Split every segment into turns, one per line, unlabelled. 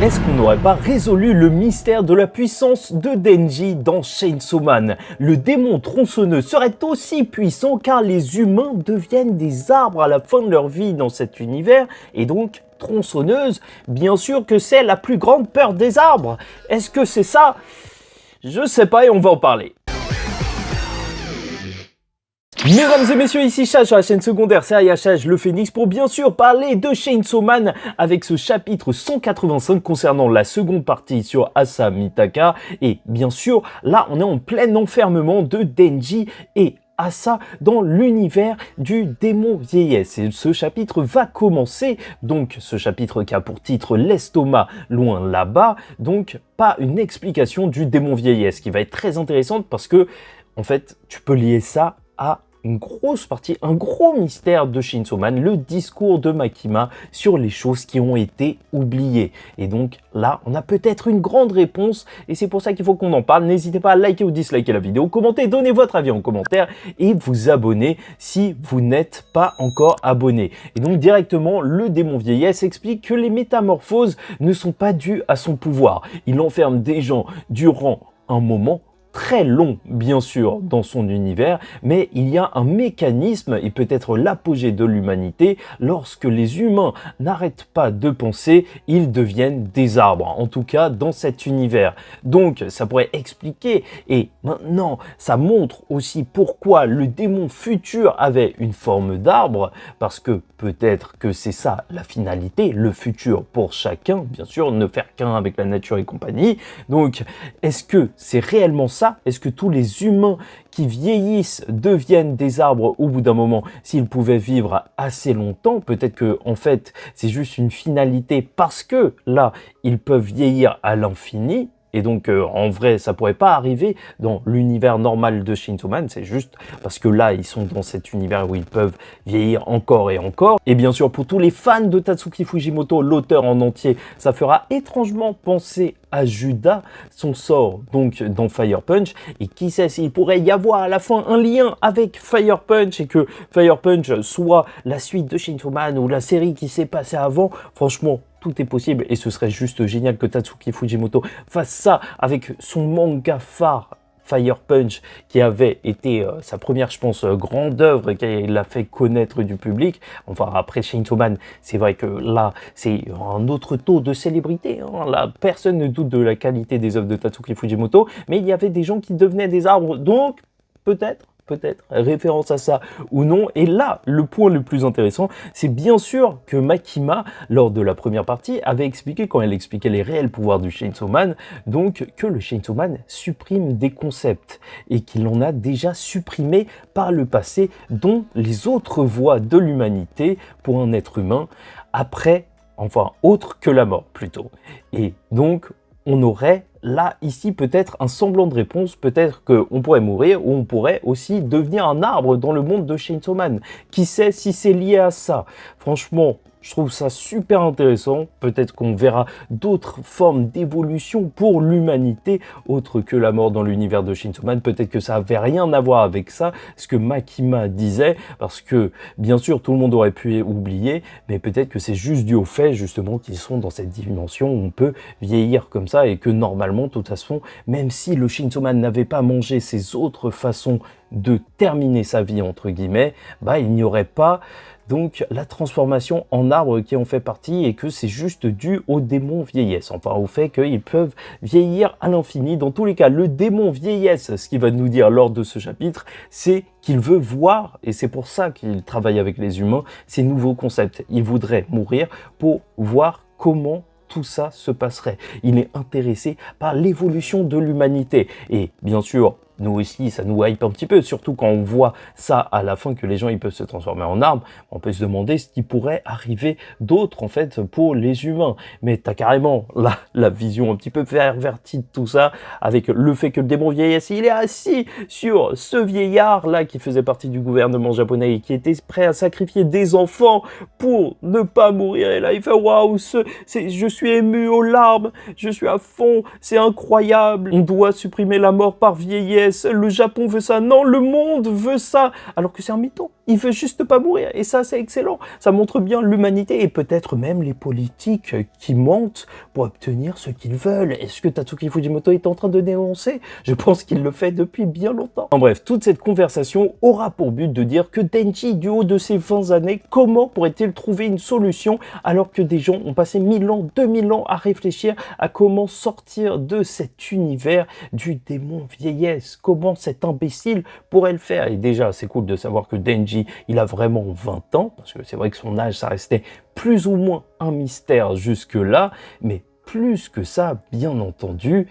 Est-ce qu'on n'aurait pas résolu le mystère de la puissance de Denji dans Chainsaw Man? Le démon tronçonneux serait aussi puissant car les humains deviennent des arbres à la fin de leur vie dans cet univers et donc tronçonneuse, bien sûr que c'est la plus grande peur des arbres. Est-ce que c'est ça? Je sais pas et on va en parler. Mesdames et messieurs, ici Chad sur la chaîne secondaire Série HH Le Phénix pour bien sûr parler de Chainsaw Man avec ce chapitre 185 concernant la seconde partie sur Asa Mitaka. Et bien sûr, là on est en plein enfermement de Denji et Asa dans l'univers du démon vieillesse. Et ce chapitre va commencer, donc ce chapitre qui a pour titre l'estomac loin là-bas, donc pas une explication du démon vieillesse qui va être très intéressante parce que en fait tu peux lier ça à une grosse partie, un gros mystère de Chainsaw Man, le discours de Makima sur les choses qui ont été oubliées. Et donc là, on a peut-être une grande réponse et c'est pour ça qu'il faut qu'on en parle. N'hésitez pas à liker ou disliker la vidéo, commenter, donner votre avis en commentaire et vous abonner si vous n'êtes pas encore abonné. Et donc directement, le démon vieillesse explique que les métamorphoses ne sont pas dues à son pouvoir. Il enferme des gens durant un moment très long, bien sûr, dans son univers, mais il y a un mécanisme, et peut-être l'apogée de l'humanité, lorsque les humains n'arrêtent pas de penser, ils deviennent des arbres, en tout cas dans cet univers. Donc, ça pourrait expliquer, et maintenant, ça montre aussi pourquoi le démon futur avait une forme d'arbre, parce que peut-être que c'est ça la finalité, le futur pour chacun, bien sûr, ne faire qu'un avec la nature et compagnie. Donc, est-ce que c'est réellement ça? Est-ce que tous les humains qui vieillissent deviennent des arbres au bout d'un moment? S'ils pouvaient vivre assez longtemps, peut-être que en fait c'est juste une finalité parce que là ils peuvent vieillir à l'infini. Et donc, en vrai, ça pourrait pas arriver dans l'univers normal de Chainsaw Man. C'est juste parce que là, ils sont dans cet univers où ils peuvent vieillir encore et encore. Et bien sûr, pour tous les fans de Tatsuki Fujimoto, l'auteur en entier, ça fera étrangement penser à Judas, son sort donc dans Fire Punch. Et qui sait s'il pourrait y avoir à la fin un lien avec Fire Punch et que Fire Punch soit la suite de Chainsaw Man ou la série qui s'est passée avant. Franchement, tout est possible et ce serait juste génial que Tatsuki Fujimoto fasse ça avec son manga phare Fire Punch qui avait été sa première, je pense, grande œuvre qui l'a fait connaître du public. Enfin, après Chainsaw Man, c'est vrai que là, c'est un autre taux de célébrité. Hein. Là, personne ne doute de la qualité des œuvres de Tatsuki Fujimoto, mais il y avait des gens qui devenaient des arbres, donc peut-être référence à ça ou non. Et là, le point le plus intéressant, c'est bien sûr que Makima, lors de la première partie, avait expliqué, quand elle expliquait les réels pouvoirs du Chainsaw Man, donc que le Chainsaw Man supprime des concepts et qu'il en a déjà supprimé par le passé, dont les autres voies de l'humanité pour un être humain après, enfin, autre que la mort plutôt. Et donc, on aurait là, ici, peut-être un semblant de réponse, peut-être qu'on pourrait mourir ou on pourrait aussi devenir un arbre dans le monde de Chainsaw Man. Qui sait si c'est lié à ça? Franchement, je trouve ça super intéressant. Peut-être qu'on verra d'autres formes d'évolution pour l'humanité, autre que la mort dans l'univers de Chainsaw Man. Peut-être que ça n'avait rien à voir avec ça, ce que Makima disait, parce que, bien sûr, tout le monde aurait pu oublier, mais peut-être que c'est juste dû au fait, justement, qu'ils sont dans cette dimension où on peut vieillir comme ça et que, normalement, de toute façon, même si le Chainsaw Man n'avait pas mangé ses autres façons de terminer sa vie, entre guillemets, bah, il n'y aurait pas donc la transformation en arbre qui en fait partie et que c'est juste dû au démon vieillesse, enfin au fait qu'ils peuvent vieillir à l'infini. Dans tous les cas, le démon vieillesse, ce qu'il va nous dire lors de ce chapitre, c'est qu'il veut voir, et c'est pour ça qu'il travaille avec les humains, ces nouveaux concepts. Il voudrait mourir pour voir comment tout ça se passerait. Il est intéressé par l'évolution de l'humanité. Et bien sûr, nous aussi, ça nous hype un petit peu, surtout quand on voit ça à la fin, que les gens ils peuvent se transformer en arbres. On peut se demander ce qui pourrait arriver d'autre, en fait, pour les humains. Mais t'as carrément la vision un petit peu pervertie de tout ça, avec le fait que le démon vieillesse, il est assis sur ce vieillard-là qui faisait partie du gouvernement japonais et qui était prêt à sacrifier des enfants pour ne pas mourir. Et là, il fait « Waouh, je suis ému aux larmes, je suis à fond, c'est incroyable, on doit supprimer la mort par vieillesse. vieillesse, le Japon veut ça, non, le monde veut ça, alors que c'est un mytho. Il veut juste pas mourir, et ça, c'est excellent. Ça montre bien l'humanité, et peut-être même les politiques qui mentent pour obtenir ce qu'ils veulent. Est-ce que Tatsuki Fujimoto est en train de dénoncer? Je pense qu'il le fait depuis bien longtemps. En bref, toute cette conversation aura pour but de dire que Denji, du haut de ses 20 années, comment pourrait-il trouver une solution alors que des gens ont passé 1000 ans, 2000 ans à réfléchir à comment sortir de cet univers du démon vieillesse? Comment cet imbécile pourrait le faire? Et déjà, c'est cool de savoir que Denji, il a vraiment 20 ans, parce que c'est vrai que son âge, ça restait plus ou moins un mystère jusque-là, mais plus que ça, bien entendu,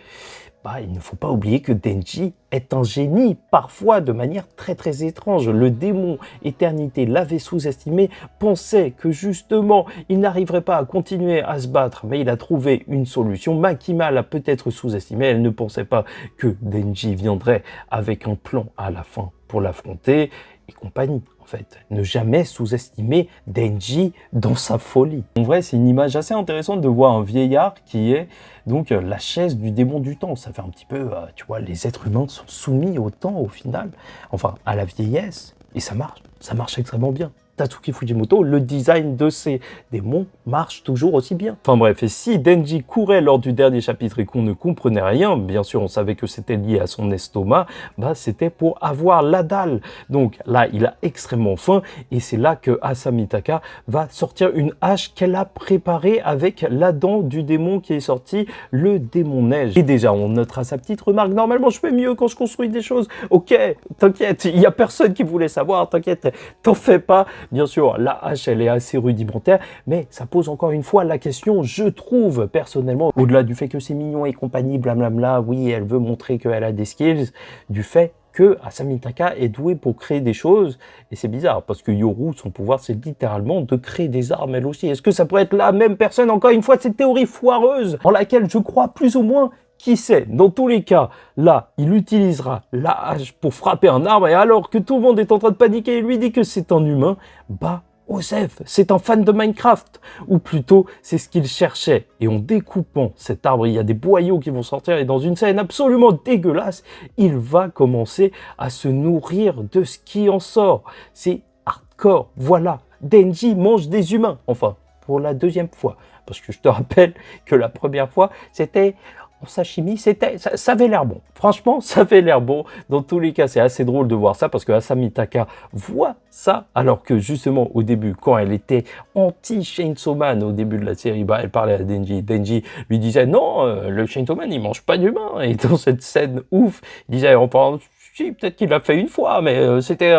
il ne faut pas oublier que Denji est un génie, parfois de manière très étrange. Le démon Éternité l'avait sous-estimé, pensait que justement il n'arriverait pas à continuer à se battre, mais il a trouvé une solution. Makima l'a peut-être sous-estimé, elle ne pensait pas que Denji viendrait avec un plan à la fin pour l'affronter et compagnie. En fait, ne jamais sous-estimer Denji dans sa folie. En vrai, c'est une image assez intéressante de voir un vieillard qui est donc la chaise du démon du temps. Ça fait un petit peu, tu vois, les êtres humains sont soumis au temps au final, enfin à la vieillesse, et ça marche extrêmement bien. Tatsuki Fujimoto, le design de ces démons marche toujours aussi bien. Enfin bref, et si Denji courait lors du dernier chapitre et qu'on ne comprenait rien, bien sûr on savait que c'était lié à son estomac, c'était pour avoir la dalle. Donc là, il a extrêmement faim et c'est là que Asamitaka va sortir une hache qu'elle a préparée avec la dent du démon qui est sorti, le démon neige. Et déjà, on notera sa petite remarque, normalement je fais mieux quand je construis des choses. Ok, t'inquiète, il n'y a personne qui voulait savoir, t'inquiète, t'en fais pas. Bien sûr, la hache, elle est assez rudimentaire, mais ça pose encore une fois la question, je trouve, personnellement, au-delà du fait que c'est mignon et compagnie, blablabla, oui, elle veut montrer qu'elle a des skills, du fait que Asamitaka est douée pour créer des choses, et c'est bizarre, parce que Yoru, son pouvoir, c'est littéralement de créer des armes, elle aussi. Est-ce que ça pourrait être la même personne? Encore une fois, cette théorie foireuse, en laquelle je crois plus ou moins. Qui sait, dans tous les cas, là, il utilisera la hache pour frapper un arbre, et alors que tout le monde est en train de paniquer et lui dit que c'est un humain, Osef, c'est un fan de Minecraft, ou plutôt, c'est ce qu'il cherchait. Et en découpant cet arbre, il y a des boyaux qui vont sortir, et dans une scène absolument dégueulasse, il va commencer à se nourrir de ce qui en sort. C'est hardcore, voilà, Denji mange des humains, enfin, pour la deuxième fois. Parce que je te rappelle que la première fois, c'était en sashimi, ça avait l'air bon. Franchement, ça avait l'air bon. Dans tous les cas, c'est assez drôle de voir ça parce que Asamitaka voit ça, alors que justement, au début, quand elle était anti-Chainsaw Man, au début de la série, elle parlait à Denji. Denji lui disait, non, le Chainsaw Man, il mange pas d'humain. Et dans cette scène ouf, il disait, enfin, si, peut-être qu'il l'a fait une fois, mais c'était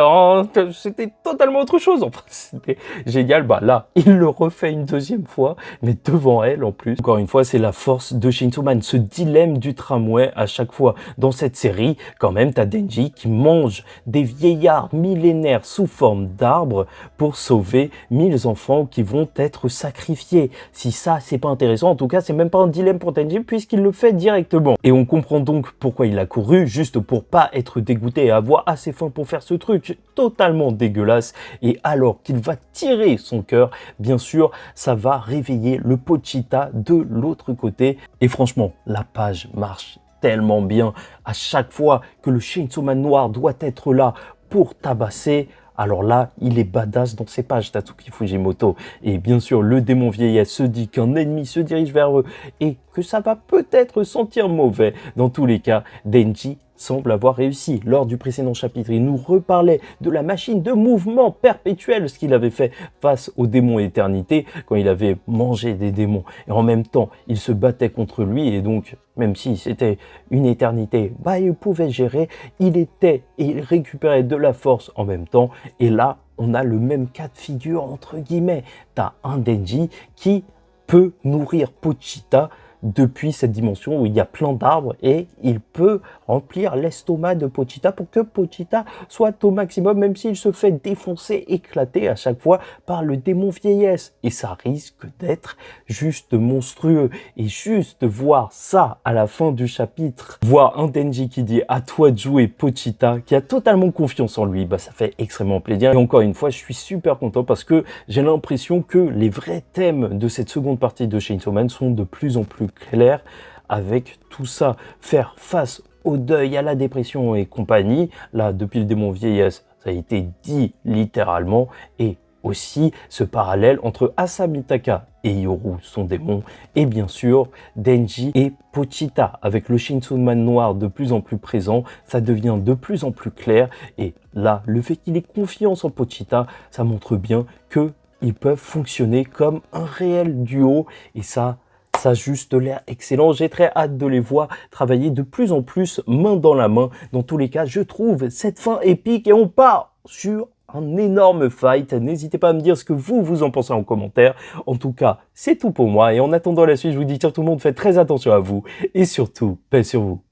totalement autre chose. Enfin, c'était génial. Là, il le refait une deuxième fois, mais devant elle en plus. Encore une fois, c'est la force de Chainsaw Man, ce dilemme du tramway à chaque fois. Dans cette série, quand même, t'as Denji qui mange des vieillards millénaires sous forme d'arbres pour sauver 1000 enfants qui vont être sacrifiés. Si ça, c'est pas intéressant, en tout cas, c'est même pas un dilemme pour Denji puisqu'il le fait directement. Et on comprend donc pourquoi il a couru, juste pour pas être dégoûté et avoir assez faim pour faire ce truc totalement dégueulasse. Et alors qu'il va tirer son cœur, bien sûr, ça va réveiller le Pochita de l'autre côté. Et franchement, la page marche tellement bien. À chaque fois que le Chainsaw Man noir doit être là pour tabasser, alors là, il est badass dans ses pages, Tatsuki Fujimoto. Et bien sûr, le démon vieillesse se dit qu'un ennemi se dirige vers eux et que ça va peut-être sentir mauvais. Dans tous les cas, Denji semble avoir réussi. Lors du précédent chapitre, il nous reparlait de la machine de mouvement perpétuel, ce qu'il avait fait face au démon éternité, quand il avait mangé des démons. Et en même temps, il se battait contre lui, et donc, même si c'était une éternité, il pouvait gérer, il récupérait de la force en même temps, et là, on a le même cas de figure, entre guillemets. T'as un Denji qui peut nourrir Pochita depuis cette dimension où il y a plein d'arbres et il peut remplir l'estomac de Pochita pour que Pochita soit au maximum, même s'il se fait défoncer, éclater à chaque fois par le démon vieillesse. Et ça risque d'être juste monstrueux. Et juste voir ça à la fin du chapitre, voir un Denji qui dit à toi de jouer Pochita, qui a totalement confiance en lui, ça fait extrêmement plaisir. Et encore une fois, je suis super content parce que j'ai l'impression que les vrais thèmes de cette seconde partie de Chainsaw Man sont de plus en plus clair avec tout ça. Faire face au deuil, à la dépression et compagnie. Là, depuis le démon vieillesse, ça a été dit littéralement. Et aussi ce parallèle entre Asamitaka et Yoru, son démon, et bien sûr Denji et Pochita. Avec le Shinsoman noir de plus en plus présent, ça devient de plus en plus clair. Et là, le fait qu'il ait confiance en Pochita, ça montre bien qu'ils peuvent fonctionner comme un réel duo. Et ça a juste l'air excellent. J'ai très hâte de les voir travailler de plus en plus main dans la main. Dans tous les cas, je trouve cette fin épique et on part sur un énorme fight. N'hésitez pas à me dire ce que vous en pensez en commentaire. En tout cas, c'est tout pour moi. Et en attendant la suite, je vous dis ciao tout le monde, faites très attention à vous. Et surtout, paix sur vous.